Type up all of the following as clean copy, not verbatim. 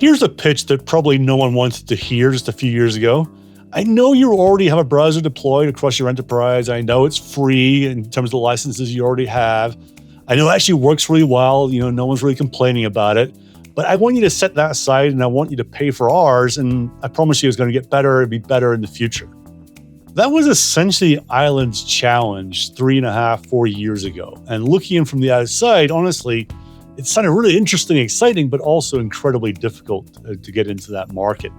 Here's a pitch that probably no one wanted to hear just a few years ago. I know you already have a browser deployed across your enterprise. I know it's free in terms of the licenses you already have. I know it actually works really well. No one's really complaining about it. But I want you to set that aside and I want you to pay for ours. And I promise you it's going to get better and be better in the future. That was essentially Island's challenge 3.5, 4 years ago. And looking in from the outside, honestly, it sounded really interesting, exciting, but also incredibly difficult to get into that market.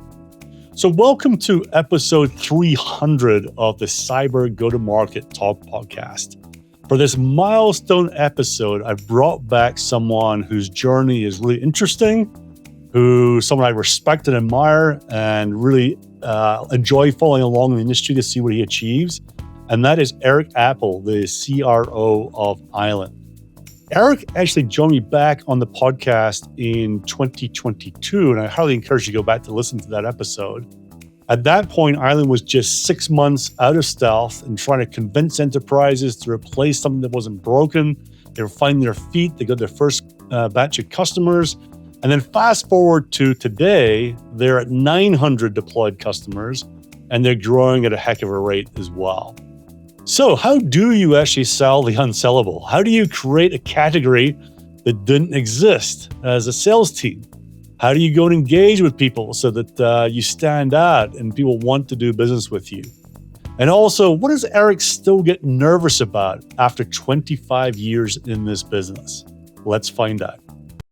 So welcome to episode 300 of the Cyber Go-to-Market Talk podcast. For this milestone episode, I brought back someone whose journey is really interesting, someone I respect and admire and really enjoy following along in the industry to see what he achieves. And that is Eric Appel, the CRO of Island. Eric actually joined me back on the podcast in 2022, and I highly encourage you to go back to listen to that episode. At that point, Island was just 6 months out of stealth and trying to convince enterprises to replace something that wasn't broken. They were finding their feet. They got their first batch of customers. And then fast forward to today, they're at 900 deployed customers, and they're growing at a heck of a rate as well. So how do you actually sell the unsellable? How do you create a category that didn't exist as a sales team? How do you go and engage with people so that you stand out and people want to do business with you? And also, what does Eric still get nervous about after 25 years in this business? Let's find out.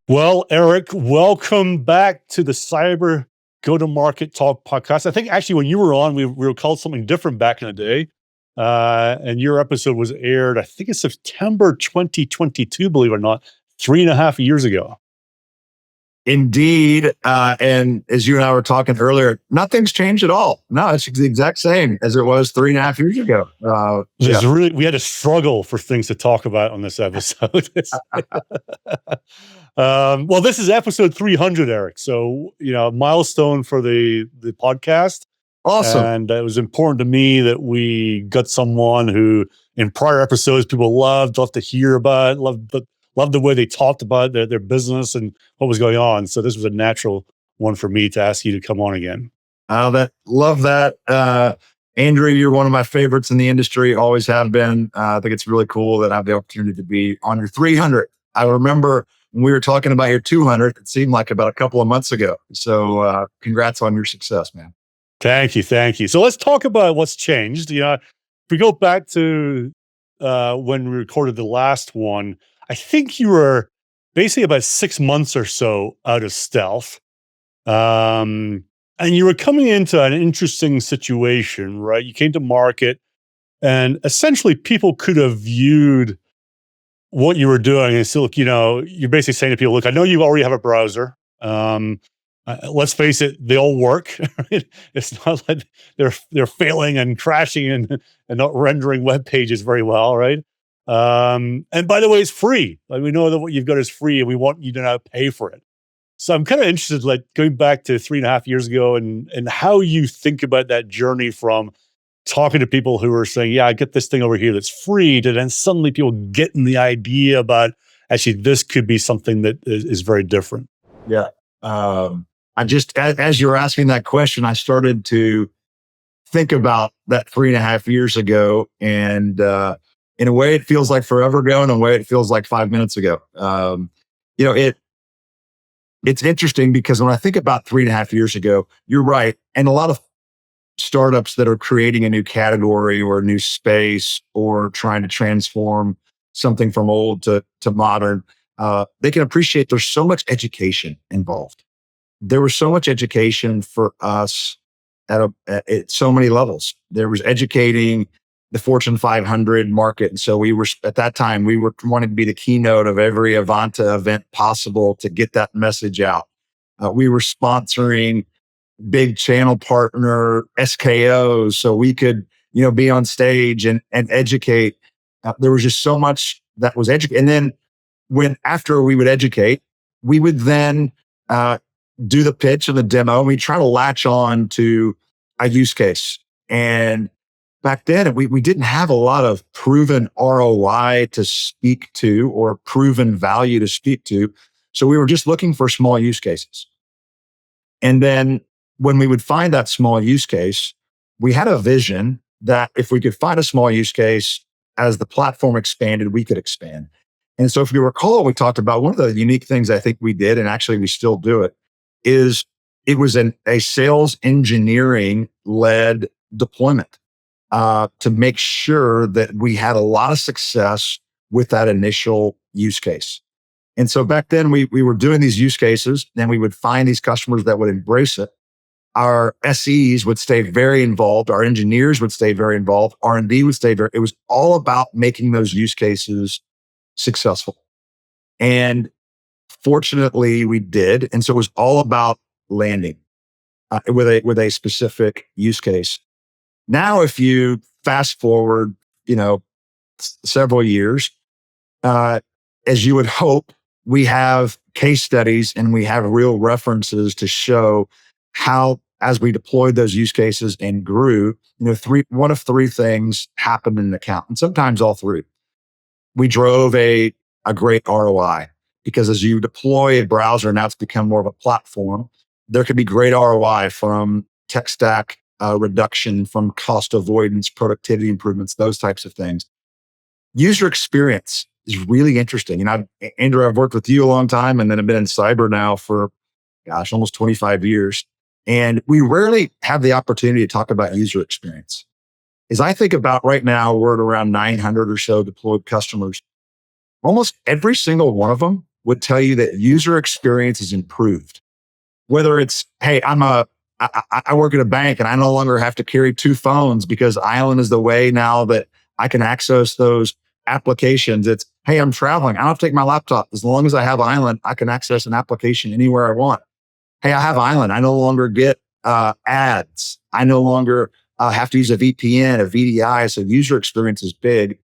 Well, Eric, welcome back to the Cyber Go-to-Market Talk podcast. I think actually when you were on, we were called something different back in the day. And your episode was aired, I think it's September 2022, believe it or not, 3.5 years ago. Indeed. And as you and I were talking earlier, nothing's changed at all. No, it's the exact same as it was 3.5 years ago. We had to struggle for things to talk about on this episode. Well, this is episode 300, Eric. So, milestone for the podcast. Awesome. And it was important to me that we got someone who in prior episodes people loved to hear about, loved the way they talked about their business and what was going on. So this was a natural one for me to ask you to come on again. Love that. Andrew, you're one of my favorites in the industry, always have been. I think it's really cool that I have the opportunity to be on your 300. I remember when we were talking about your 200, it seemed like about a couple of months ago. So congrats on your success, man. Thank you. So let's talk about what's changed. If we go back to when we recorded the last one, I think you were basically about 6 months or so out of stealth. And you were coming into an interesting situation, right? You came to market and essentially people could have viewed what you were doing and say, look, you're basically saying to people, look, I know you already have a browser. Let's face it, they all work. Right? It's not like they're failing and crashing and not rendering web pages very well, right? And by the way, it's free. Like we know that what you've got is free, and we want you to now pay for it. So I'm kind of interested, like going back to 3.5 years ago, and how you think about that journey from talking to people who are saying, "Yeah, I get this thing over here that's free," to then suddenly people getting the idea about actually this could be something that is very different. Yeah. I just, as you're asking that question, I started to think about that 3.5 years ago. And in a way, it feels like forever ago. In a way, it feels like 5 minutes ago. It's interesting because when I think about 3.5 years ago, you're right. And a lot of startups that are creating a new category or a new space or trying to transform something from old to modern, they can appreciate there's so much education involved. There was so much education for us at so many levels. There was educating the Fortune 500 market. And so we were, at that time, we were wanting to be the keynote of every Avanta event possible to get that message out. We were sponsoring big channel partner SKOs so we could, be on stage and educate. There was just so much that was educated. And then after we would educate, we would then do the pitch and the demo, and we try to latch on to a use case. And back then, we didn't have a lot of proven ROI to speak to or proven value to speak to. So we were just looking for small use cases. And then when we would find that small use case, we had a vision that if we could find a small use case, as the platform expanded, we could expand. And so if you recall, we talked about one of the unique things I think we did, and actually we still do it, is it was a sales engineering led deployment to make sure that we had a lot of success with that initial use case. And so back then we were doing these use cases and we would find these customers that would embrace it. Our SEs would stay very involved. Our engineers would stay very involved. R&D would stay it was all about making those use cases successful. And fortunately we did. And so it was all about landing with a specific use case. Now, if you fast forward, several years, as you would hope, we have case studies and we have real references to show how, as we deployed those use cases and grew, one of three things happened in the account, and sometimes all three. We drove a great ROI because as you deploy a browser, now it's become more of a platform. There could be great ROI from tech stack reduction, from cost avoidance, productivity improvements, those types of things. User experience is really interesting. Andrew, I've worked with you a long time, and then I've been in cyber now for, almost 25 years. And we rarely have the opportunity to talk about user experience. As I think about right now, we're at around 900 or so deployed customers. Almost every single one of them would tell you that user experience is improved. Whether it's, hey, I work at a bank and I no longer have to carry two phones because Island is the way now that I can access those applications. It's, hey, I'm traveling. I don't have to take my laptop. As long as I have Island, I can access an application anywhere I want. Hey, I have Island. I no longer get ads. I no longer have to use a VPN, a VDI. So user experience is big.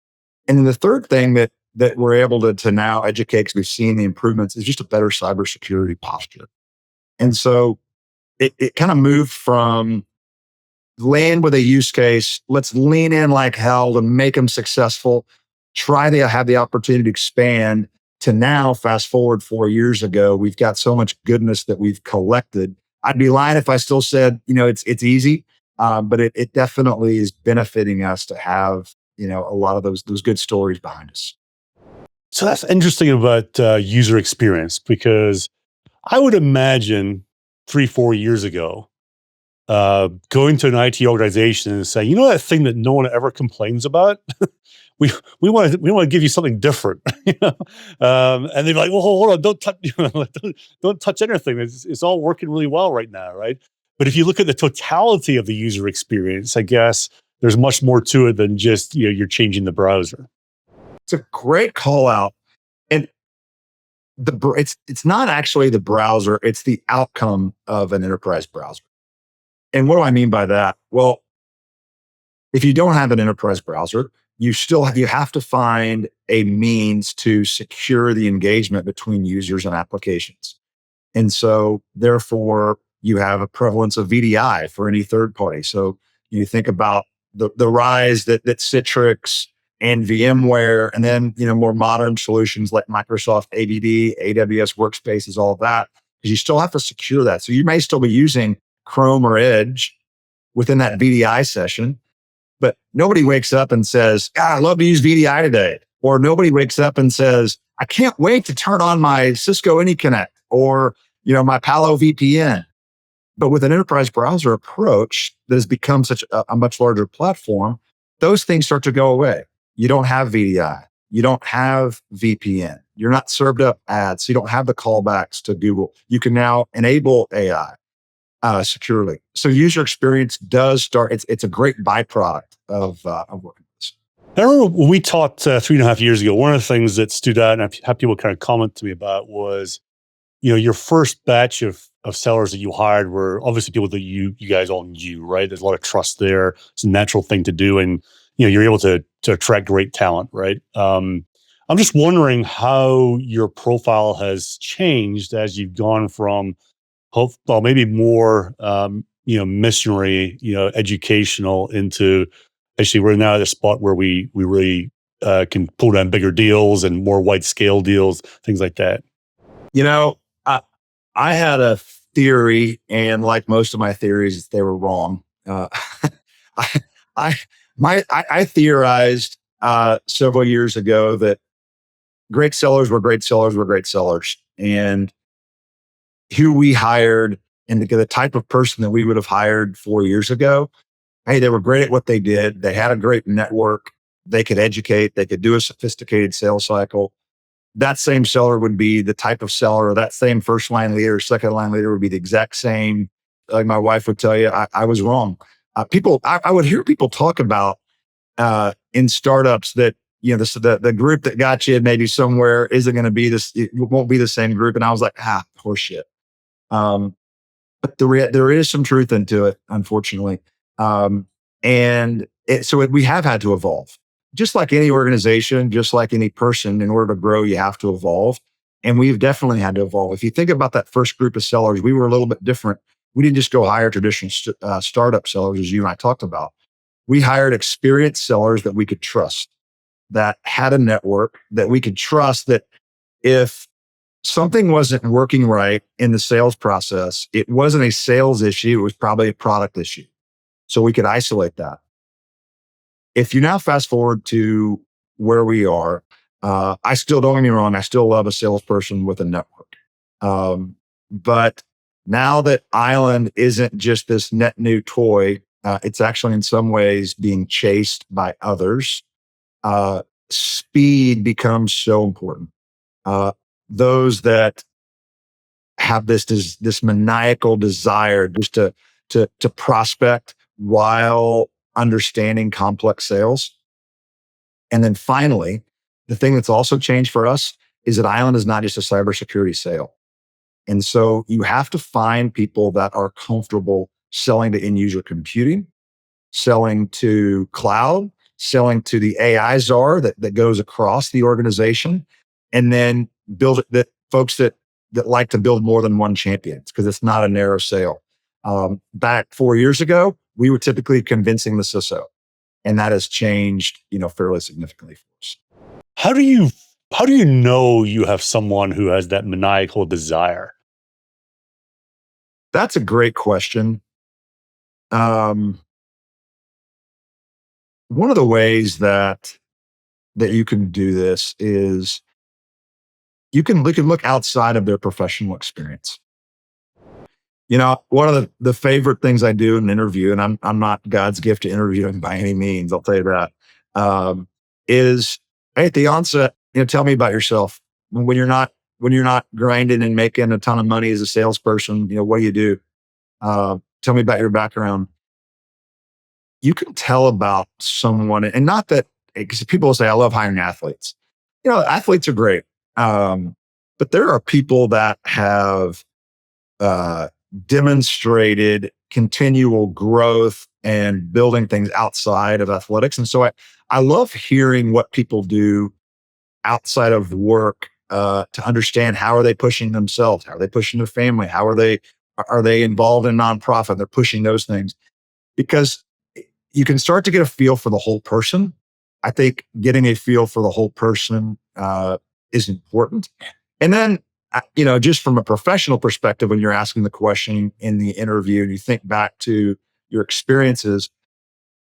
And then the third thing that we're able to now educate, because we've seen the improvements, is just a better cybersecurity posture. And so it kind of moved from land with a use case, let's lean in like hell to make them successful, try to have the opportunity to expand, to now, fast forward 4 years ago, we've got so much goodness that we've collected. I'd be lying if I still said, it's easy, but it definitely is benefiting us to have, a lot of those good stories behind us. So that's interesting about user experience, because I would imagine 3-4 years ago, going to an IT organization and saying, that thing that no one ever complains about, we want to give you something different, and they're like, well, hold on, don't touch, don't touch anything. It's all working really well right now, right? But if you look at the totality of the user experience, I guess there's much more to it than just you're changing the browser. It's a great call out, and it's not actually the browser; it's the outcome of an enterprise browser. And what do I mean by that? Well, if you don't have an enterprise browser, you have to find a means to secure the engagement between users and applications. And so therefore you have a prevalence of VDI for any third party. So you think about the rise that Citrix and VMware, and then, more modern solutions like Microsoft AVD, AWS Workspaces, all of that, because you still have to secure that. So you may still be using Chrome or Edge within that VDI session, but nobody wakes up and says, I love to use VDI today. Or nobody wakes up and says, I can't wait to turn on my Cisco AnyConnect or, my Palo VPN. But with an enterprise browser approach that has become such a much larger platform, those things start to go away. You don't have VDI. You don't have VPN. You're not served up ads. So you don't have the callbacks to Google. You can now enable AI securely. So user experience does start. It's a great byproduct of working with this. I remember when we talked 3.5 years ago, one of the things that stood out and I've had people kind of comment to me about was, your first batch of sellers that you hired were obviously people that you guys all knew, right? There's a lot of trust there. It's a natural thing to do. And, you're able to attract great talent, right? I'm just wondering how your profile has changed as you've gone from maybe more, missionary, educational into actually we're now at a spot where we really can pull down bigger deals and more wide scale deals, things like that. I had theory, and like most of my theories, they were wrong. I, I, I theorized several years ago that great sellers were great sellers were great sellers, and who we hired and the type of person that we would have hired 4 years ago. Hey, they were great at what they did. They had a great network. They could educate. They could do a sophisticated sales cycle. That same seller would be the type of seller, or that same first line leader, second line leader would be the exact same. Like my wife would tell you, I was wrong. I would hear people talk about in startups that, the group that got you maybe somewhere isn't going to be this, it won't be the same group. And I was like, horseshit. Um, but there is some truth into it, unfortunately. We have had to evolve. Just like any organization, just like any person, in order to grow, you have to evolve. And we've definitely had to evolve. If you think about that first group of sellers, we were a little bit different. We didn't just go hire traditional startup sellers, as you and I talked about. We hired experienced sellers that we could trust, that had a network, that we could trust, that if something wasn't working right in the sales process, it wasn't a sales issue, it was probably a product issue. So we could isolate that. If you now fast forward to where we are, I still, don't get me wrong, I still love a salesperson with a network. But now that Island isn't just this net new toy, it's actually in some ways being chased by others. Speed becomes so important. Those that have this maniacal desire just to prospect while understanding complex sales. And then finally, the thing that's also changed for us is that Island is not just a cybersecurity sale. And so you have to find people that are comfortable selling to end user computing, selling to cloud, selling to the AI czar that goes across the organization, and then build it, that folks that like to build more than one champions, because it's not a narrow sale. Back 4 years ago, we were typically convincing the CISO, and that has changed, fairly significantly for us. How do you know you have someone who has that maniacal desire? That's a great question. One of the ways that you can do this is you can look outside of their professional experience. One of the favorite things I do in an interview, and I'm not God's gift to interviewing by any means, I'll tell you that, is, hey, at the onset, tell me about yourself. When you're not grinding and making a ton of money as a salesperson, what do you do? Tell me about your background. You can tell about someone, and not that, because people will say, I love hiring athletes. Athletes are great. But there are people that have demonstrated continual growth and building things outside of athletics. And so I love hearing what people do outside of work, to understand, how are they pushing themselves? How are they pushing their family? How are they involved in nonprofit? They're pushing those things, because you can start to get a feel for the whole person. I think getting a feel for the whole person is important. And then, just from a professional perspective, when you're asking the question in the interview and you think back to your experiences,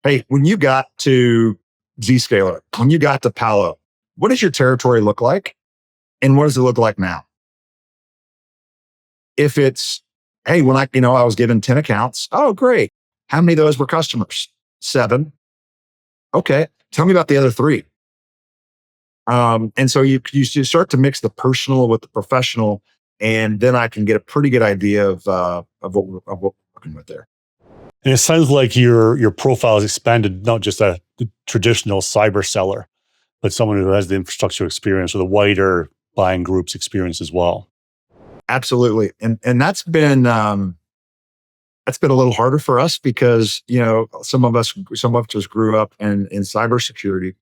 hey, when you got to Zscaler, when you got to Palo, what does your territory look like? And what does it look like now? If it's, hey, when I was given 10 accounts, oh, great. How many of those were customers? 7. Okay. Tell me about the other 3. And so you start to mix the personal with the professional, and then I can get a pretty good idea of what we're working with there. And it sounds like your profile has expanded, not just the traditional cyber seller, but someone who has the infrastructure experience or the wider buying groups experience as well. Absolutely. And that's been a little harder for us, because, some of us just grew up in cybersecurity,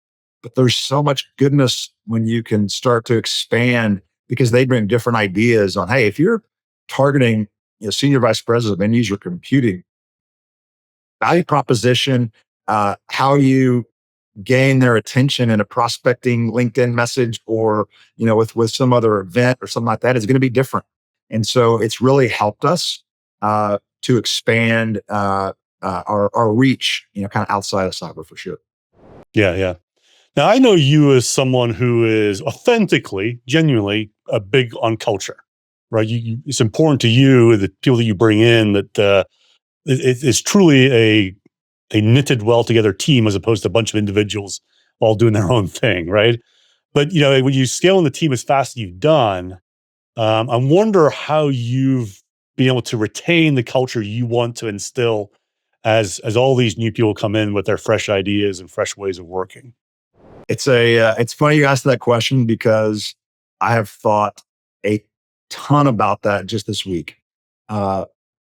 but there's so much goodness when you can start to expand, because they bring different ideas on, hey, if you're targeting, senior vice president of end user computing, value proposition, how you gain their attention in a prospecting LinkedIn message, or, with some other event or something like that, is going to be different. And so it's really helped us to expand our reach, kind of outside of cyber for sure. Yeah, yeah. Now, I know you as someone who is authentically, genuinely big on culture, right? It's important to you, the people that you bring in, that it's truly a knitted, well together team as opposed to a bunch of individuals all doing their own thing, right? But when you scale in the team as fast as you've done, I wonder how you've been able to retain the culture you want to instill as all these new people come in with their fresh ideas and fresh ways of working. It's funny you asked that question because I have thought a ton about that just this week.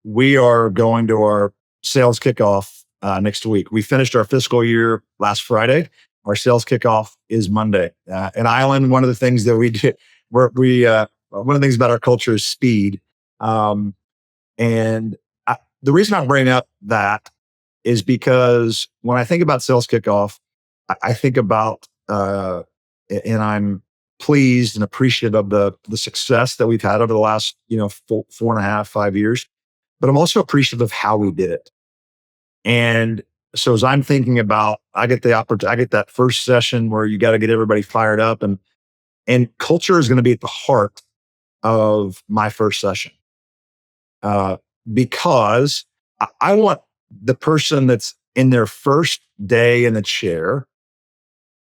We are going to our sales kickoff next week. We finished our fiscal year last Friday. Our sales kickoff is Monday. In Island, one of the things that we did, one of the things about our culture is speed. And the reason I'm bringing up that is because when I think about sales kickoff, I think about, and I'm pleased and appreciative of the success that we've had over the last, 4.5, 5 years. But I'm also appreciative of how we did it. And so as I'm thinking about, I get that first session where you got to get everybody fired up, and culture is going to be at the heart of my first session, because I want the person that's in their first day in the chair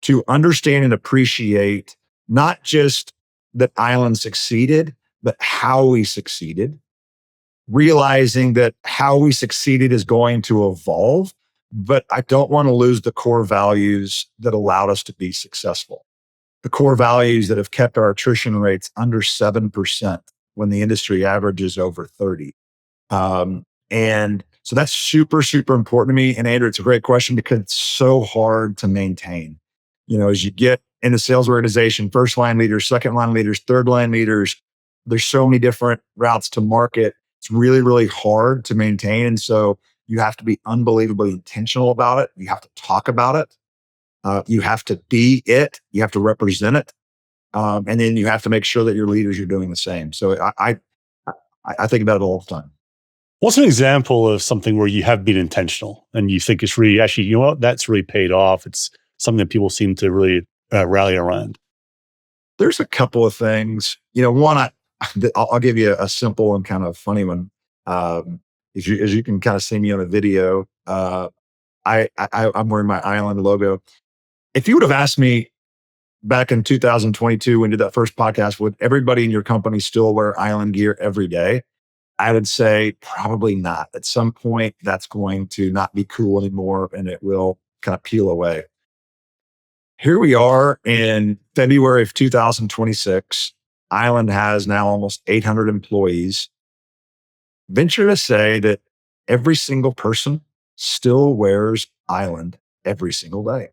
to understand and appreciate not just that Island succeeded, but how we succeeded, realizing that how we succeeded is going to evolve, but I don't want to lose the core values that allowed us to be successful. The core values that have kept our attrition rates under 7% when the industry average is over 30. And so that's super, super important to me. And Andrew, it's a great question because it's so hard to maintain. As you get in the sales organization, first line leaders, second line leaders, third line leaders, there's so many different routes to market. It's really, really hard to maintain. And so you have to be unbelievably intentional about it. You have to talk about it. You have to be it. You have to represent it. And then you have to make sure that your leaders are doing the same. So I think about it all the time. What's an example of something where you have been intentional and you think it's really actually, that's really paid off? It's something that people seem to really rally around. There's a couple of things. One, I'll give you a simple and kind of funny one. As you can kind of see me on a video, I'm wearing my Island logo. If you would have asked me back in 2022 when we did that first podcast, would everybody in your company still wear Island gear every day? I would say probably not. At some point, that's going to not be cool anymore and it will kind of peel away. Here we are in February of 2026. Island has now almost 800 employees. Venture to say that every single person still wears Island every single day.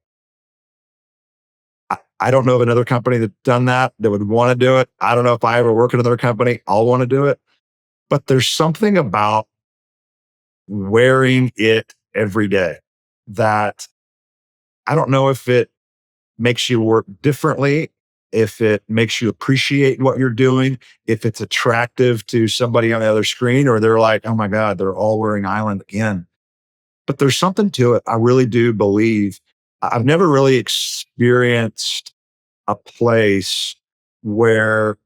I don't know of another company that's done that would want to do it. I don't know if I ever work at another company, I'll want to do it. But there's something about wearing it every day that I don't know if it makes you work differently, if it makes you appreciate what you're doing, if it's attractive to somebody on the other screen, or they're like, oh my God, they're all wearing Island again. But there's something to it. I really do believe. I've never really experienced a place where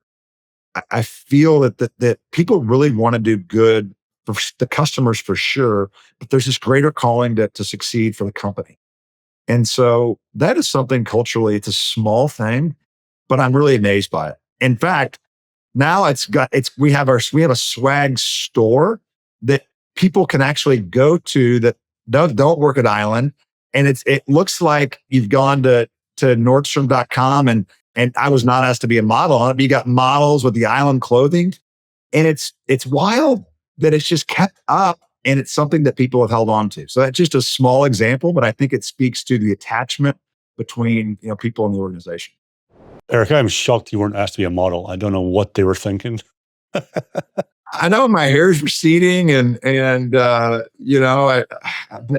I feel that people really want to do good for the customers for sure, but there's this greater calling to succeed for the company. And so that is something culturally, it's a small thing, but I'm really amazed by it. In fact, now we have a swag store that people can actually go to that don't work at Island. And it looks like you've gone to Nordstrom.com and I was not asked to be a model on it, but you got models with the Island clothing. And it's wild that it's just kept up and it's something that people have held on to. So that's just a small example, but I think it speaks to the attachment between people in the organization. Eric, I'm shocked you weren't asked to be a model. I don't know what they were thinking. I know my hair is receding and but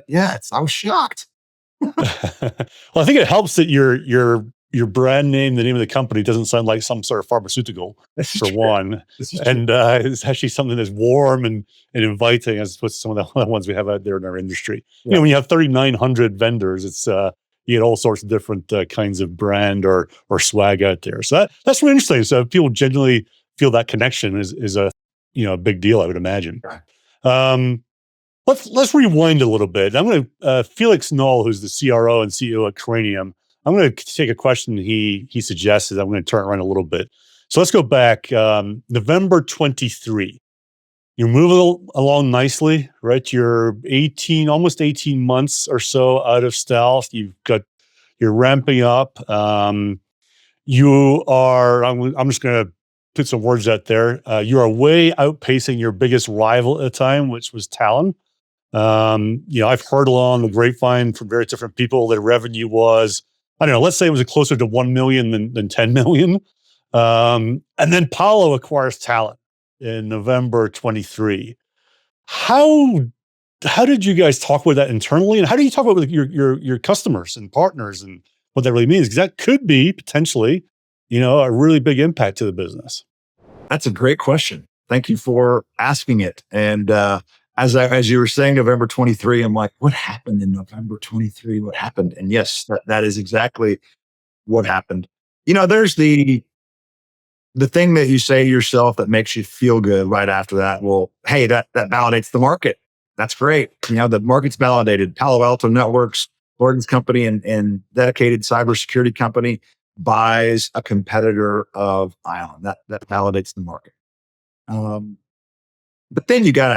yeah, I was shocked. Well, I think it helps that you're your brand name, the name of the company doesn't sound like some sort of pharmaceutical, This is for true. one. This is true. And it's actually something that's warm and inviting as opposed to some of the other ones we have out there in our industry. Yeah. When you have 3,900 vendors, it's you get all sorts of different kinds of brand or swag out there. So that's really interesting. So if people genuinely feel that connection is a big deal, I would imagine. Right. Let's rewind a little bit. I'm going to Felix Knoll, who's the CRO and CEO at Cranium. I'm going to take a question he suggested. I'm going to turn it around a little bit. So let's go back. November 23. You're moving along nicely, right? You're almost 18 months or so out of stealth. You're ramping up. You are. I'm just going to put some words out there. You are way outpacing your biggest rival at the time, which was Talon. I've heard along the grapevine from various different people that revenue was, I don't know, let's say it was closer to 1 million than 10 million. And then Palo acquires Talon in November 23. How did you guys talk about that internally? And how do you talk about with your customers and partners and what that really means? Because that could be potentially, a really big impact to the business. That's a great question. Thank you for asking it. And as you were saying, November 23, I'm like, what happened in November 23? What happened? And yes, that is exactly what happened. There's the thing that you say to yourself that makes you feel good right after that. Well, hey, that validates the market. That's great. The market's validated. Palo Alto Networks, Gordon's company and dedicated cybersecurity company buys a competitor of Island. That validates the market. But then you got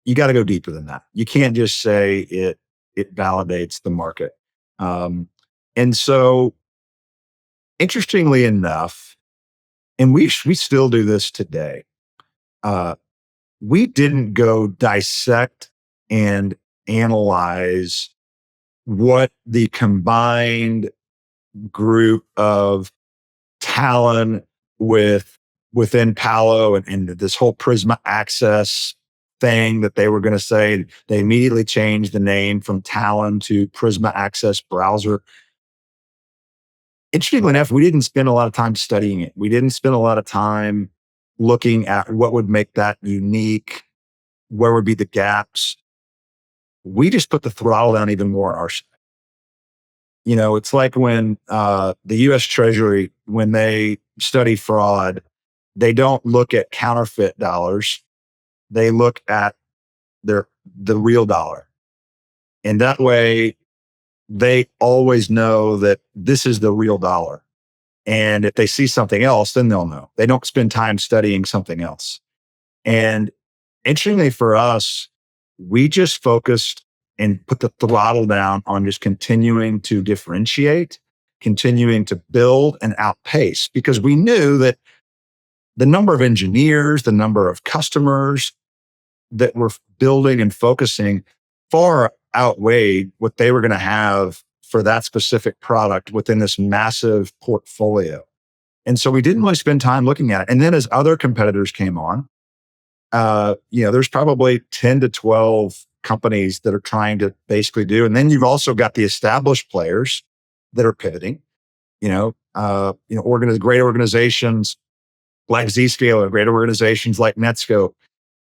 to go deeper than that. You can't just say it validates the market. And so interestingly enough, and we still do this today, we didn't go dissect and analyze what the combined group of Talon within Palo and this whole Prisma Access thing that they were going to say. They immediately changed the name from Talon to Prisma Access Browser. Interestingly enough, we didn't spend a lot of time studying it. We didn't spend a lot of time looking at what would make that unique, where would be the gaps. We just put the throttle down even more on our side. It's like when the US Treasury, when they study fraud, they don't look at counterfeit dollars. They look at the real dollar. And that way, they always know that this is the real dollar. And if they see something else, then they'll know. They don't spend time studying something else. And interestingly for us, we just focused and put the throttle down on just continuing to differentiate, continuing to build and outpace, because we knew that the number of engineers, the number of customers that were building and focusing far outweighed what they were going to have for that specific product within this massive portfolio. And so we didn't really spend time looking at it. And then as other competitors came on, there's probably 10 to 12 companies that are trying to basically do. And then you've also got the established players that are pivoting, great organizations like Zscaler, great organizations like Netscope.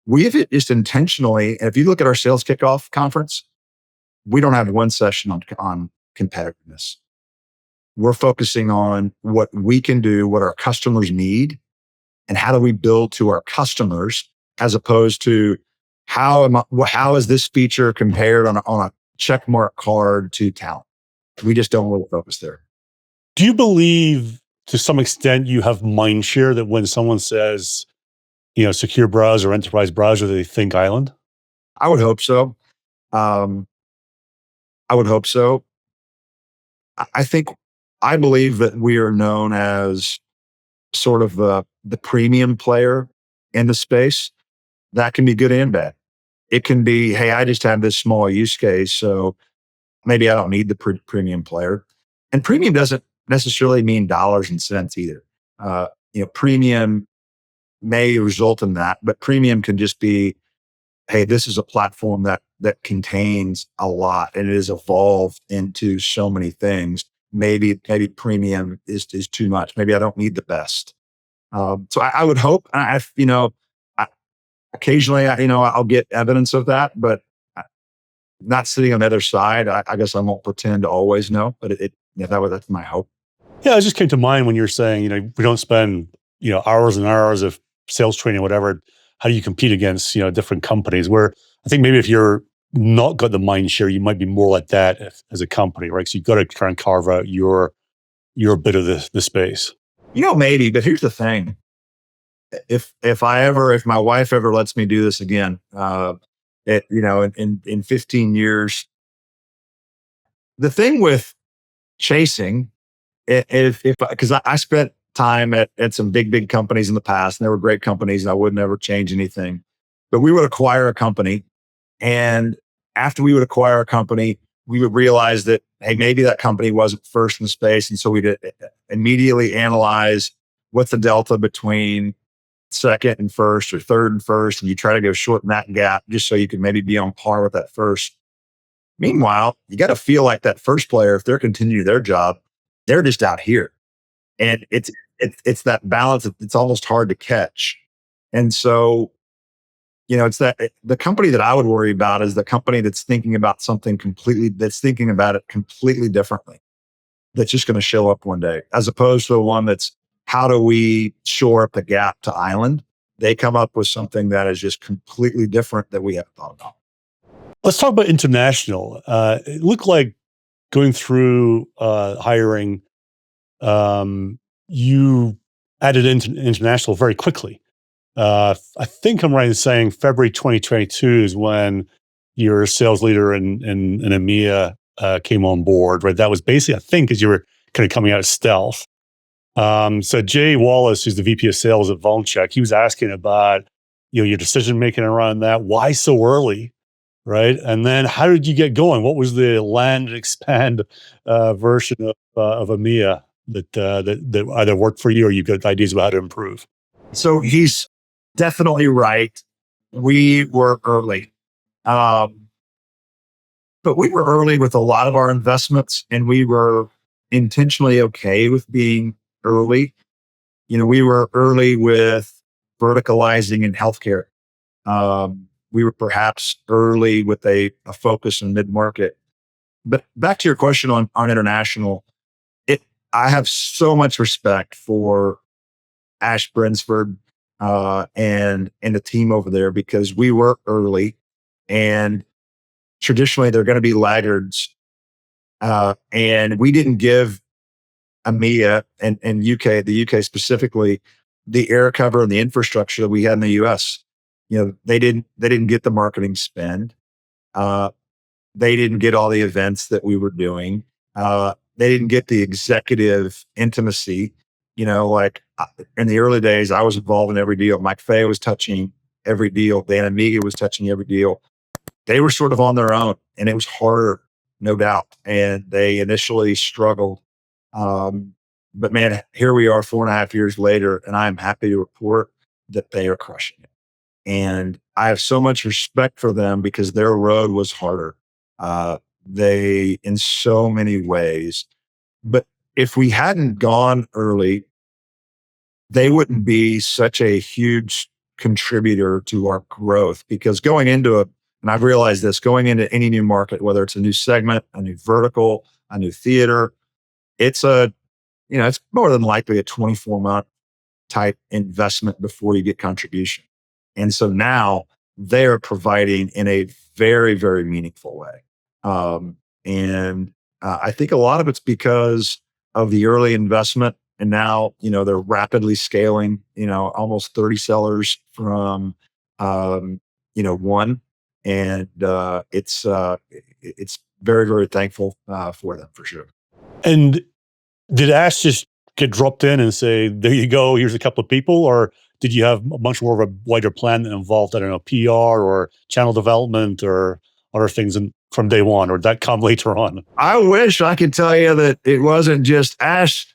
We've just intentionally, and if you look at our sales kickoff conference, we don't have one session on competitiveness. We're focusing on what we can do, what our customers need, and how do we build to our customers, as opposed to how is this feature compared on a checkmark card to Talent. We just don't really focus there. Do you believe to some extent you have mind share that when someone says, secure browser, enterprise browser, they think Island? I would hope so. I believe that we are known as sort of the premium player in the space. That can be good and bad. It can be, hey, I just have this small use case, so maybe I don't need the premium player. And premium doesn't necessarily mean dollars and cents either. Premium may result in that, but premium can just be, hey, this is a platform that contains a lot and it has evolved into so many things. maybe premium is too much. Maybe I don't need the best. So I would hope, I, occasionally, I'll get evidence of that, but not sitting on the other side. I guess I won't pretend to always know, but that's my hope. Yeah, it just came to mind when you're saying, we don't spend, hours and hours of sales training, whatever. How do you compete against, different companies where I think maybe if you're not got the mind share, you might be more like that as a company, right? So you've got to try and carve out your bit of the space. Maybe, but here's the thing. If my wife ever lets me do this again, in 15 years, the thing with chasing, if because I spent time at some big companies in the past, and they were great companies, and I would never change anything. But we would acquire a company, and after we would acquire a company, we would realize that, hey, maybe that company wasn't first in the space, and so we did immediately analyze what's the delta between second and first, or third and first, and you try to go shorten that gap just so you can maybe be on par with that first. Meanwhile, you got to feel like that first player, if they're continuing their job, they're just out here. And it's that balance. It's almost hard to catch. And so, it's the company that I would worry about is the company that's thinking about that's thinking about it completely differently. That's just going to show up one day, as opposed to the one that's, how do we shore up the gap to island? They come up with something that is just completely different that we haven't thought about. Let's talk about international. It looked like going through hiring, you added international very quickly. I think I'm right in saying February 2022 is when your sales leader in EMEA came on board, right? That was basically, I think, as you were kind of coming out of stealth. So Jay Wallace, who's the VP of sales at Volcheck, he was asking about, your decision making around that. Why so early, right? And then how did you get going? What was the land and expand version of EMEA that either worked for you or you got ideas about how to improve? So he's definitely right. We were early, but we were early with a lot of our investments, and we were intentionally okay with being early. We were early with verticalizing in healthcare. We were perhaps early with a focus in mid-market. But back to your question on international, I have so much respect for Ash Brinsford and the team over there, because we were early, and traditionally they're going to be laggards. And we didn't give EMEA and the UK specifically, the air cover and the infrastructure that we had in the US. They didn't get the marketing spend. They didn't get all the events that we were doing. They didn't get the executive intimacy. Like in the early days, I was involved in every deal. Mike Fay was touching every deal. Dan Amiga was touching every deal. They were sort of on their own, and it was harder, no doubt. And they initially struggled. But man, here we are 4.5 years later, and I'm happy to report that they are crushing it. And I have so much respect for them, because their road was harder. They, in so many ways, but if we hadn't gone early, they wouldn't be such a huge contributor to our growth. Because and I've realized this, going into any new market, whether it's a new segment, a new vertical, a new theater, it's it's more than likely a 24-month type investment before you get contribution. And so now they're providing in a very, very meaningful way. And I think a lot of it's because of the early investment. And now, they're rapidly scaling, almost 30 sellers from, one. And it's very, very thankful for them, for sure. And did Ash just get dropped in and say, there you go, here's a couple of people? Or did you have a much more of a wider plan that involved, I don't know, PR or channel development or other things from day one, or did that come later on? I wish I could tell you that it wasn't just Ash,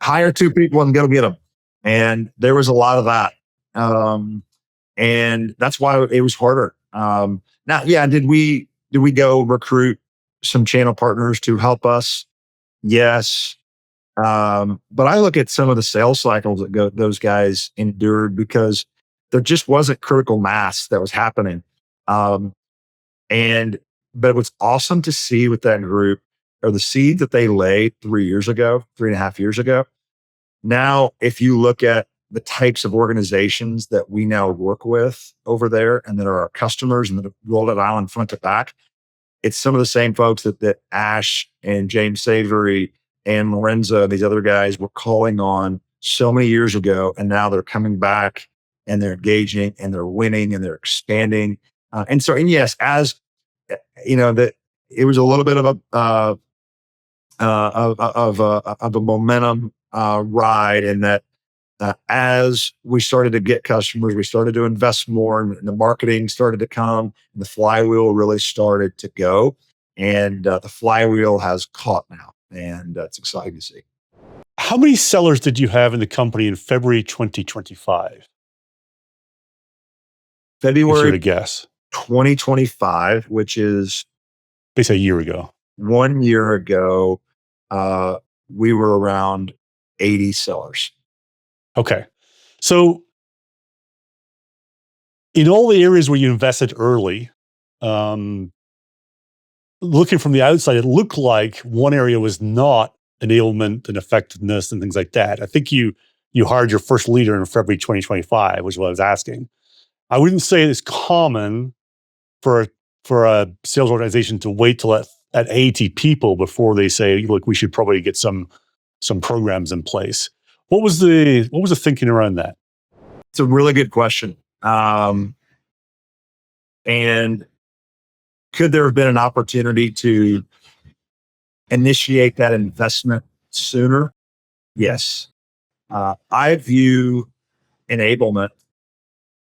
hire 2 people and go get them. And there was a lot of that. And that's why it was harder. Now, yeah, did we go recruit some channel partners to help us? Yes. But I look at some of the sales cycles that those guys endured because there just wasn't critical mass that was happening. Um, and but what's awesome to see with that group are the seed that they laid 3 years ago, 3.5 years ago. Now, if you look at the types of organizations that we now work with over there and that are our customers and that have rolled it out front to back, it's some of the same folks that Ash and James Savory and Lorenzo, these other guys were calling on so many years ago. And now they're coming back and they're engaging and they're winning and they're expanding. And yes, as that it was a little bit of a momentum ride, and that as we started to get customers, we started to invest more, and the marketing started to come, and the flywheel really started to go. And the flywheel has caught now, and it's exciting to see. How many sellers did you have in the company in February 2025? If you were February to guess. 2025, which is Basically a year ago. 1 year ago, we were around 80 sellers. Okay. So in all the areas where you invested early, looking from the outside, it looked like one area was not enablement and effectiveness and things like that. I think you hired your first leader in February 2025, which is what I was asking. I wouldn't say it's common for a sales organization to wait till at 80 people before they say, look, we should probably get some programs in place. What was the thinking around that? It's a really good question. And could there have been an opportunity to initiate that investment sooner? Yes. I view enablement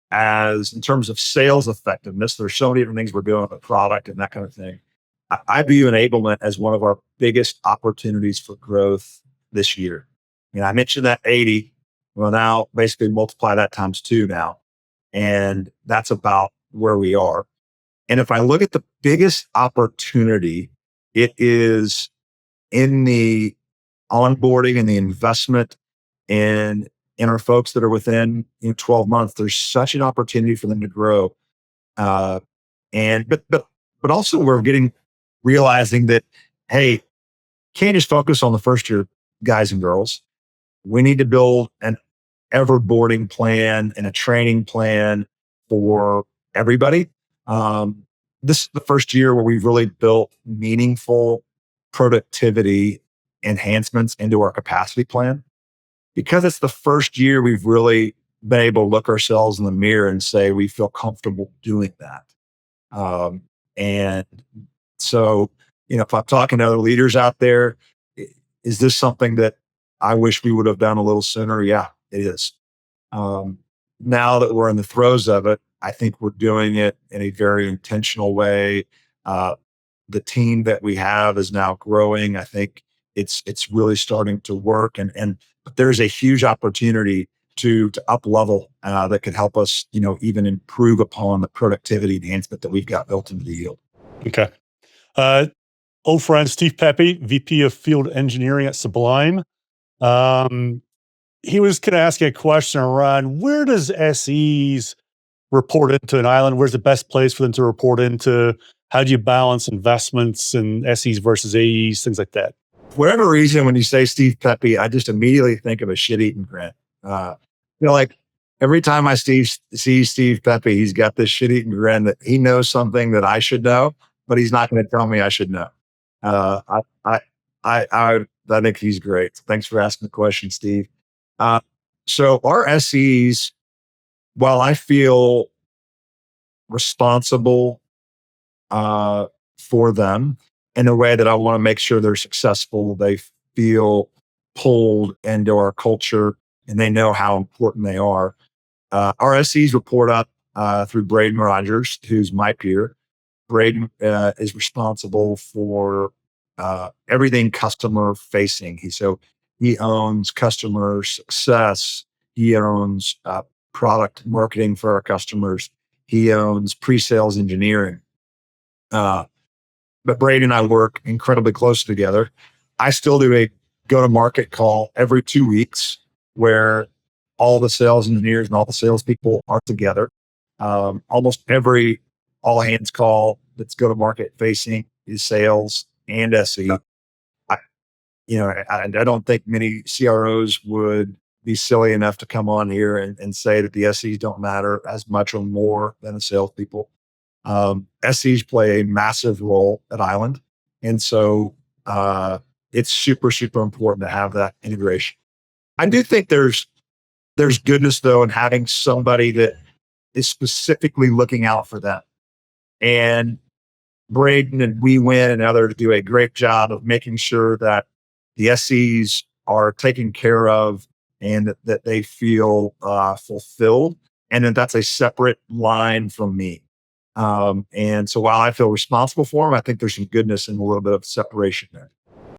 as, in terms of sales effectiveness, there's so many different things we're doing with the product and that kind of thing. I view enablement as one of our biggest opportunities for growth this year. I mentioned that 80. Well, now basically multiply that times 2 now. And that's about where we are. And if I look at the biggest opportunity, it is in the onboarding and the investment in our folks that are within 12 months. There's such an opportunity for them to grow. But also we're realizing that, hey, can't just focus on the first year guys and girls. We need to build an everboarding plan and a training plan for everybody. This is the first year where we've really built meaningful productivity enhancements into our capacity plan. Because it's the first year we've really been able to look ourselves in the mirror and say we feel comfortable doing that. And so, if I'm talking to other leaders out there, is this something that I wish we would have done a little sooner? Yeah, it is. Now that we're in the throes of it, I think we're doing it in a very intentional way. The team that we have is now growing. I think it's really starting to work, but there's a huge opportunity to up level that could help us, even improve upon the productivity enhancement that we've got built into the yield. Okay. Old friend Steve Pepe, VP of Field Engineering at Sublime. He was going to ask you a question around, where does SEs report into an island? Where's the best place for them to report into? How do you balance investments and SEs versus AEs, things like that? For whatever reason, when you say Steve Pepe, I just immediately think of a shit-eating grin. Like every time I see Steve Pepe, he's got this shit-eating grin that he knows something that I should know, but he's not going to tell me I should know. I think he's great. Thanks for asking the question, Steve. So our SEs, while I feel responsible for them in a way that I want to make sure they're successful, they feel pulled into our culture and they know how important they are. Our SEs report up through Braden Rogers, who's my peer. Braden is responsible for everything customer facing. He owns customer success. He owns product marketing for our customers. He owns pre-sales engineering. But Braden and I work incredibly close together. I still do a go-to-market call every 2 weeks where all the sales engineers and all the salespeople are together. Almost every all hands call that's go-to-market facing is sales and SE. I, I don't think many CROs would be silly enough to come on here and say that the SEs don't matter as much or more than the salespeople. SEs play a massive role at Island. And so it's super, super important to have that integration. I do think there's goodness though in having somebody that is specifically looking out for them. And Braden and WeWin and others do a great job of making sure that the SEs are taken care of and that they feel fulfilled. And then that's a separate line from me. And so while I feel responsible for them, I think there's some goodness and a little bit of separation there.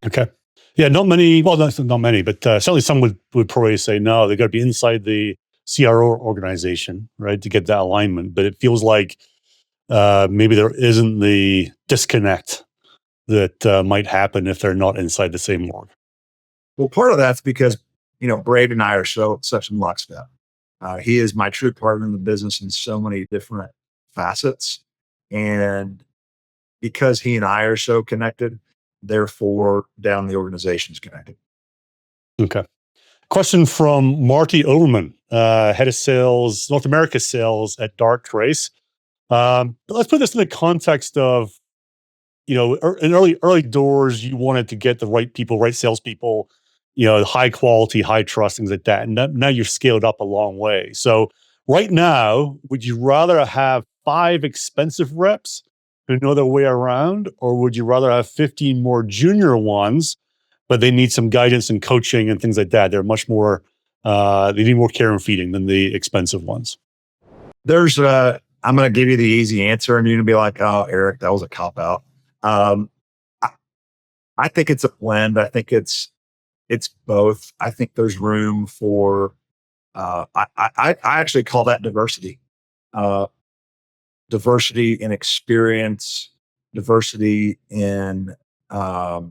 Okay. Yeah, not many, well, not many, but certainly some would probably say, no, they got to be inside the CRO organization, right, to get that alignment. But it feels like maybe there isn't the disconnect that might happen if they're not inside the same org. Well, part of that's because, Braden and I are such in lockstep. He is my true partner in the business in so many different facets. And because he and I are so connected, therefore down the organization is connected. Okay. Question from Marty Overman, head of sales, North America sales at Darktrace. But let's put this in the context of, in early doors, you wanted to get the right people, right salespeople, high quality, high trust, things like that. And now you're scaled up a long way. So right now, would you rather have 5 expensive reps who know their way around, or would you rather have 15 more junior ones, but they need some guidance and coaching and things like that? They're much more, they need more care and feeding than the expensive ones. I'm going to give you the easy answer, and you're going to be like, "Oh, Eric, that was a cop out." I think it's a blend. I think it's both. I think there's room for. I actually call that diversity. Diversity in experience, diversity in what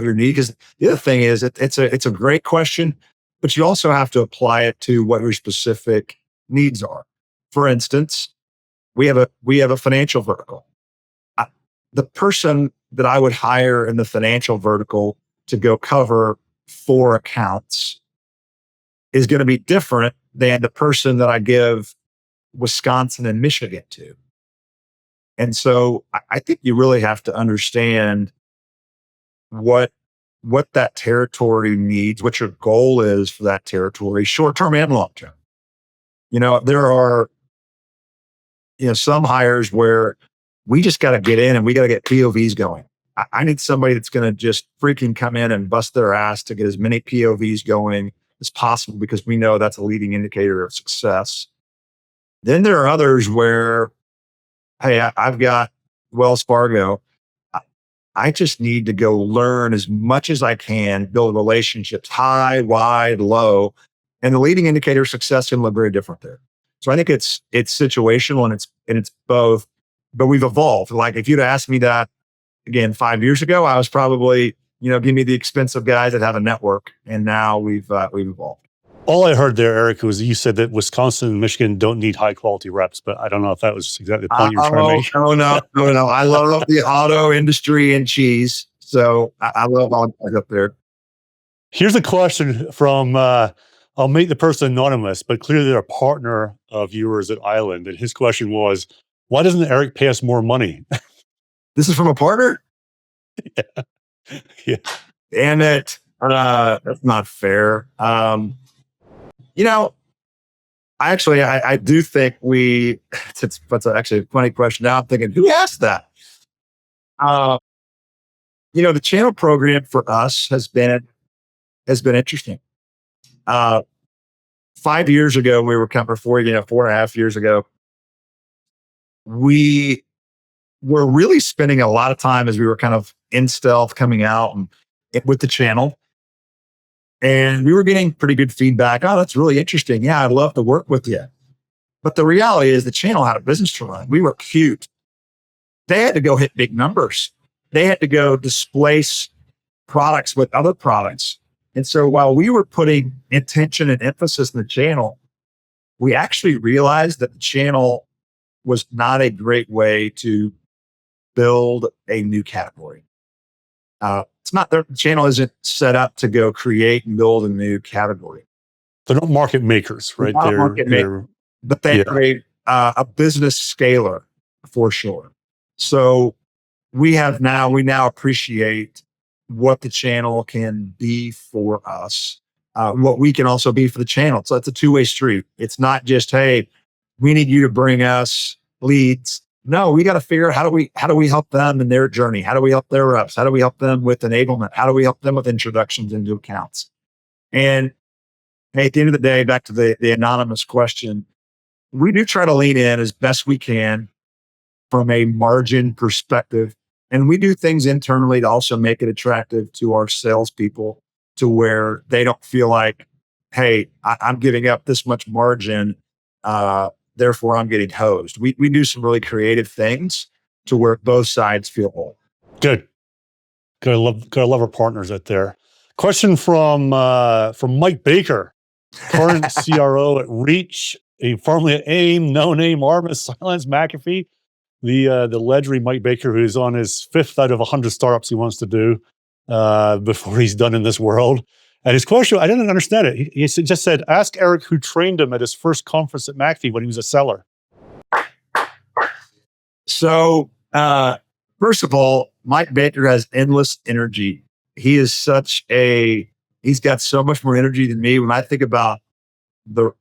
you need. Because the other thing is, it's a great question, but you also have to apply it to what your specific needs are. For instance, we have a financial vertical. The person that I would hire in the financial vertical to go cover 4 accounts is going to be different than the person that I give Wisconsin and Michigan to. And so I think you really have to understand what that territory needs, what your goal is for that territory, short-term and long-term. There are, some hires where we just got to get in and we got to get POVs going. I need somebody that's going to just freaking come in and bust their ass to get as many POVs going as possible, because we know that's a leading indicator of success. Then there are others where, hey, I've got Wells Fargo. I just need to go learn as much as I can, build relationships, high, wide, low. And the leading indicator of success can look very different there. So I think it's situational and it's both, but we've evolved. Like if you'd asked me that again 5 years ago, I was probably, give me the expensive guys that have a network. And now we've evolved. All I heard there, Eric, was you said that Wisconsin and Michigan don't need high quality reps, but I don't know if that was exactly the point you were trying to make. No. I love the auto industry and cheese. So I love all that up there. Here's a question from, I'll make the person anonymous, but clearly they're a partner of yours at Island. And his question was, why doesn't Eric pay us more money? This is from a partner? Yeah. Damn it. That's not fair. I do think that's actually a funny question. Now I'm thinking, who asked that? The channel program for us has been interesting. 5 years ago, we were coming 4.5 years ago, we were really spending a lot of time as we were kind of in stealth coming out and with the channel. And we were getting pretty good feedback. Oh, that's really interesting. Yeah, I'd love to work with you. But the reality is the channel had a business to run. We were cute. They had to go hit big numbers. they had to go displace products with other products. And so while we were putting intention and emphasis in the channel, we actually realized that the channel was not a great way to build a new category. It's not, the channel isn't set up to go create and build a new category. They're not market makers, right? Not market makers, but they create a business scaler for sure. So we now appreciate what the channel can be for us, what we can also be for the channel. So it's a two-way street. It's not just, hey, we need you to bring us leads. No, we got to figure out how do we help them in their journey? How do we help their reps? How do we help them with enablement? How do we help them with introductions into accounts? And hey, at the end of the day, back to the anonymous question, we do try to lean in as best we can from a margin perspective. And we do things internally to also make it attractive to our salespeople to where they don't feel like, hey, I'm giving up this much margin, therefore I'm getting hosed. We do some really creative things to where both sides feel whole. Good. Gotta love our partners out there. Question from Mike Baker, current CRO at Reach, formerly at AIM, No Name, Armis, Silence, McAfee. The legendary Mike Baker, who's on his 5th out of 100 startups he wants to do before he's done in this world. And his question, I didn't understand it. He just said, ask Eric who trained him at his first conference at McAfee when he was a seller. So, first of all, Mike Baker has endless energy. He is he's got so much more energy than me. When I think about the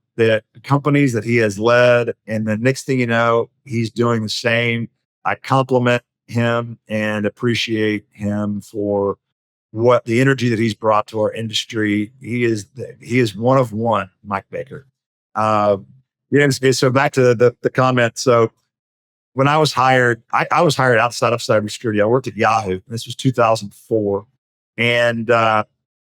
companies that he has led, and the next thing you know, he's doing the same. I compliment him and appreciate him for what the energy that he's brought to our industry. He is one of one, Mike Baker. So back to the comment. So when I was hired, I was hired outside of cybersecurity. I worked at Yahoo. This was 2004. And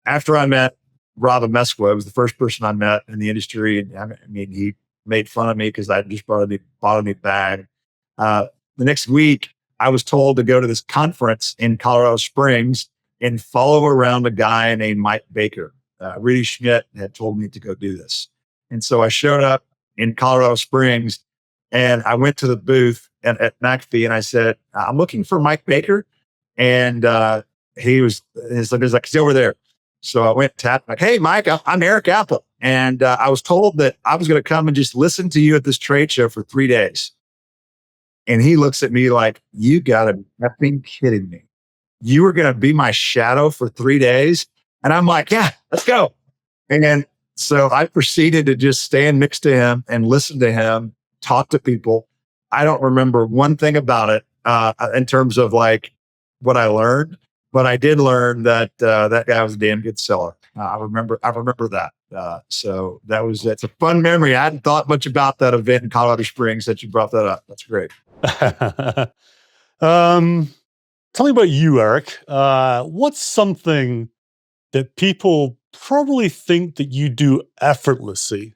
after I met Rob Amesqua, it was the first person I met in the industry. And I mean, he made fun of me because I just bought a new bag. The next week, I was told to go to this conference in Colorado Springs and follow around a guy named Mike Baker. Rudy Schmidt had told me to go do this. And so I showed up in Colorado Springs and I went to the booth at McAfee and I said, I'm looking for Mike Baker. And he's like, he's over there. So I went tapped, like, hey, Mike, I'm Eric Appel. And I was told that I was going to come and just listen to you at this trade show for 3 days. And he looks at me like, you got to be effing kidding me. You were going to be my shadow for 3 days? And I'm like, yeah, let's go. And so I proceeded to just stand next to him and listen to him, talk to people. I don't remember one thing about it in terms of like what I learned. But I did learn that that guy was a damn good seller. I remember that. So it's a fun memory. I hadn't thought much about that event in Colorado Springs that you brought that up. That's great. Tell me about you, Eric. What's something that people probably think that you do effortlessly,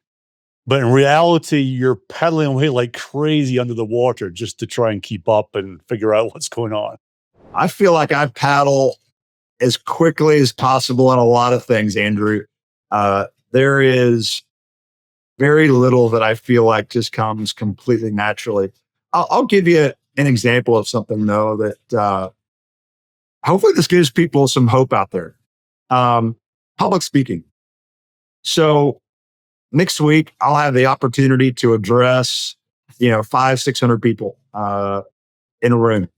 but in reality, you're paddling away like crazy under the water just to try and keep up and figure out what's going on? I feel like I paddle as quickly as possible on a lot of things, Andrew. There is very little that I feel like just comes completely naturally. I'll give you an example of something, though, that hopefully this gives people some hope out there. Public speaking. So next week, I'll have the opportunity to address, 500-600 people in a room.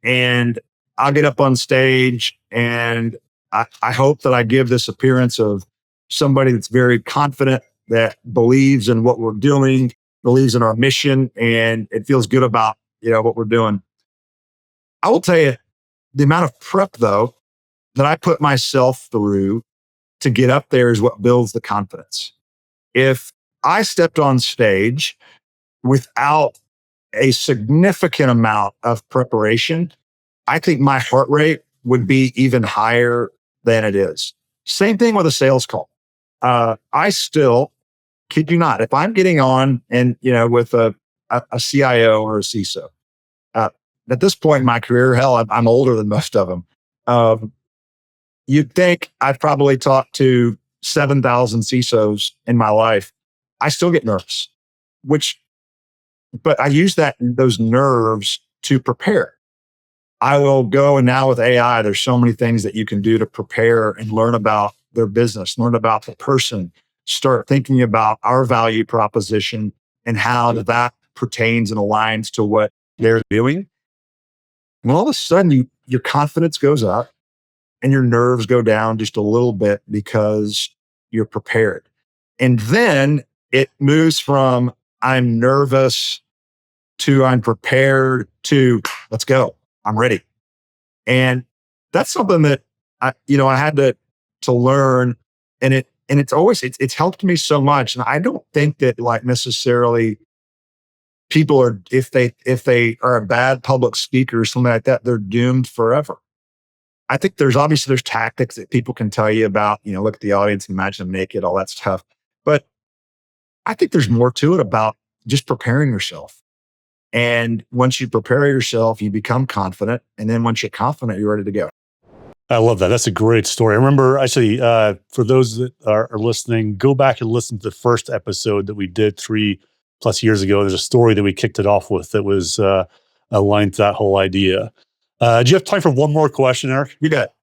And I'll get up on stage and I hope that I give this appearance of somebody that's very confident, that believes in what we're doing, believes in our mission, and it feels good about, what we're doing. I will tell you the amount of prep, though, that I put myself through to get up there is what builds the confidence. If I stepped on stage without a significant amount of preparation, I think my heart rate would be even higher than it is. Same thing with a sales call. I still, kid you not, if I'm getting on and, with a CIO or a CISO, at this point in my career, hell, I'm older than most of them. Um, you'd think I've probably talked to 7,000 CISOs in my life. I still get nervous, which, but I use those nerves to prepare. I will go, and now with AI, there's so many things that you can do to prepare and learn about their business, learn about the person, start thinking about our value proposition and how that pertains and aligns to what they're doing. And all of a sudden, your confidence goes up and your nerves go down just a little bit because you're prepared. And then it moves from I'm nervous to I'm prepared to let's go. I'm ready. And that's something that I had to learn, and it's helped me so much. And I don't think that like necessarily people are, if they are a bad public speaker or something like that, they're doomed forever. I think there's tactics that people can tell you about, look at the audience, imagine them naked, all that stuff. But I think there's more to it about just preparing yourself. And once you prepare yourself, you become confident. And then once you're confident, you're ready to go. I love that. That's a great story. I remember actually, for those that are listening, go back and listen to the first episode that we did 3+ years ago. There's a story that we kicked it off with that was aligned to that whole idea. Do you have time for one more question, Eric? You got it.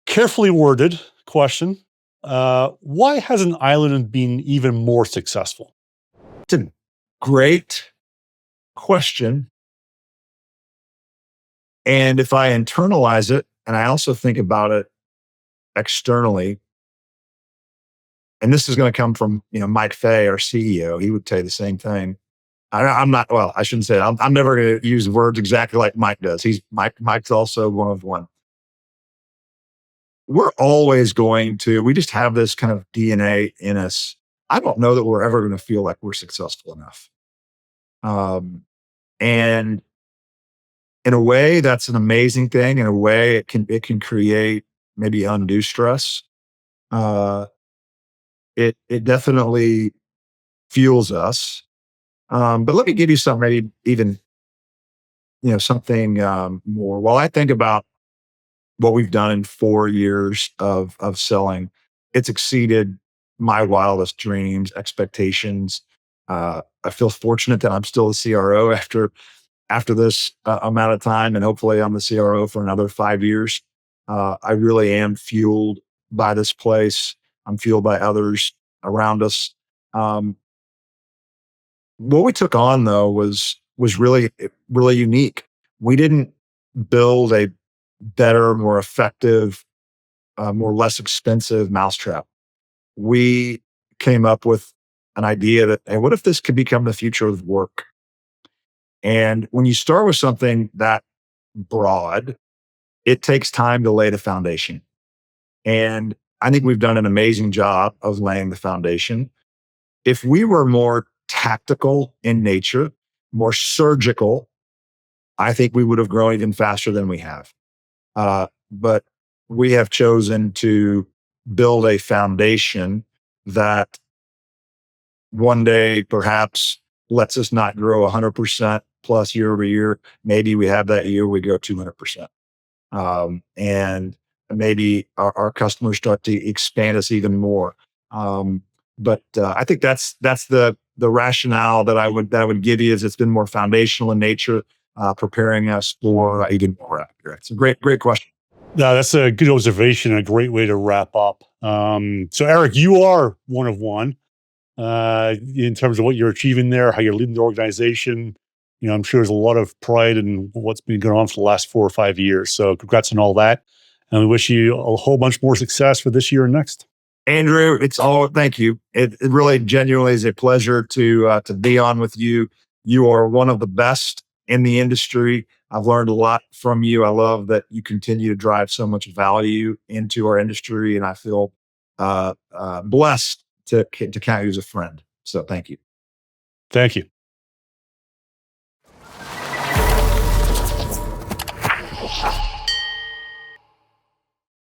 Carefully worded question. Why hasn't Island been even more successful? It's a great question. And if I internalize it, and I also think about it externally, and this is going to come from Mike Fay, our CEO, he would say the same thing. I'm not, well, I shouldn't say it. I'm never going to use words exactly like Mike does. Mike's also one of one. We're always we just have this kind of DNA in us. I don't know that we're ever going to feel like we're successful enough. And in a way, that's an amazing thing. In a way, it can create maybe undue stress. It definitely fuels us. But let me give you something, maybe even something more. While I think about what we've done in 4 years of selling, it's exceeded my wildest dreams, expectations. I feel fortunate that I'm still a CRO after this amount of time, and hopefully I'm the CRO for another 5 years. I really am fueled by this place. I'm fueled by others around us. What we took on though was really, really unique. We didn't build a better, more effective, more less expensive mousetrap. We came up with an idea that, hey, what if this could become the future of work? And when you start with something that broad, it takes time to lay the foundation. And I think we've done an amazing job of laying the foundation. If we were more tactical in nature, more surgical, I think we would have grown even faster than we have. But we have chosen to build a foundation that one day perhaps lets us not grow 100% plus year over year. Maybe we have that year we grow 200%. And maybe our customers start to expand us even more. But I think that's the rationale that I would give you, is it's been more foundational in nature, preparing us for even more accurate. It's a great question. No, that's a good observation, a great way to wrap up. So Eric, you are one of one in terms of what you're achieving there, how you're leading the organization. I'm sure there's a lot of pride in what's been going on for the last 4 or 5 years. So congrats on all that. And we wish you a whole bunch more success for this year and next. Andrew, thank you. It really genuinely is a pleasure to be on with you. You are one of the best in the industry. I've learned a lot from you. I love that you continue to drive so much value into our industry, and I feel blessed to count you as a friend. So thank you. Thank you.